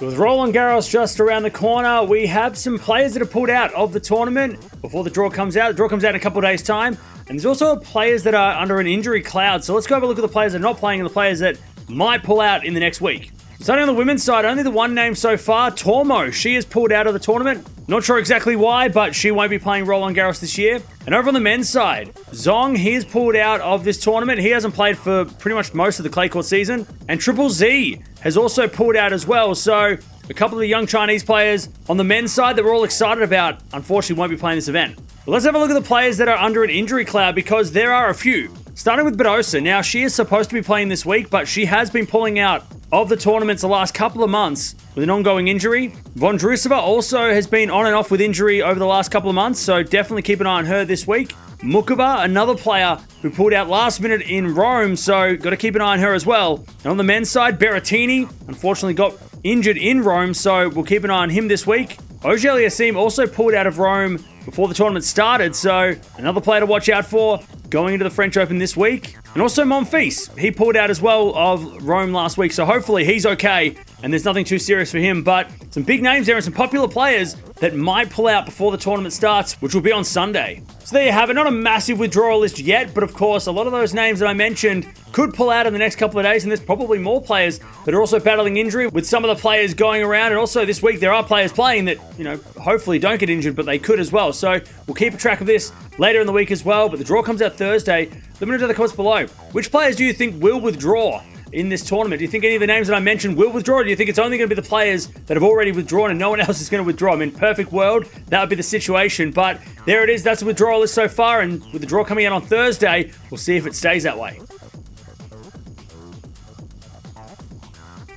So with Roland Garros just around the corner, we have some players that are pulled out of the tournament before the draw comes out. The draw comes out in a couple of days' time. And there's also players that are under an injury cloud. So let's go have a look at the players that are not playing and the players that might pull out in the next week. Starting on the women's side, only the one name so far, Tormo. She is pulled out of the tournament. Not sure exactly why, but she won't be playing Roland Garros this year. And over on the men's side, Zhang, he is pulled out of this tournament. He hasn't played for pretty much most of the clay court season. And Triple Z has also pulled out as well. So a couple of the young Chinese players on the men's side that we're all excited about, unfortunately won't be playing this event. But let's have a look at the players that are under an injury cloud because there are a few. Starting with Badosa. Now, she is supposed to be playing this week, but she has been pulling out of the tournaments the last couple of months with an ongoing injury. Vondrousova also has been on and off with injury over the last couple of months, so definitely keep an eye on her this week. Muchova, another player who pulled out last minute in Rome, so got to keep an eye on her as well. And on the men's side, Berrettini unfortunately got injured in Rome, so we'll keep an eye on him this week. Auger-Aliassime also pulled out of Rome before the tournament started, so another player to watch out for going into the French Open this week. And also Monfils, he pulled out as well of Rome last week, so hopefully he's okay and there's nothing too serious for him. But some big names there and some popular players that might pull out before the tournament starts, which will be on Sunday. So there you have it. Not a massive withdrawal list yet, but of course, a lot of those names that I mentioned could pull out in the next couple of days, and there's probably more players that are also battling injury with some of the players going around. And also this week, there are players playing that, hopefully don't get injured, but they could as well. So we'll keep a track of this later in the week as well, but the draw comes out Thursday. Let me know in the comments below. Which players do you think will withdraw in this tournament? Do you think any of the names that I mentioned will withdraw? Or do you think it's only going to be the players that have already withdrawn and no one else is going to withdraw? I mean, perfect world, that would be the situation. But there it is. That's the withdrawal list so far. And with the draw coming out on Thursday, we'll see if it stays that way.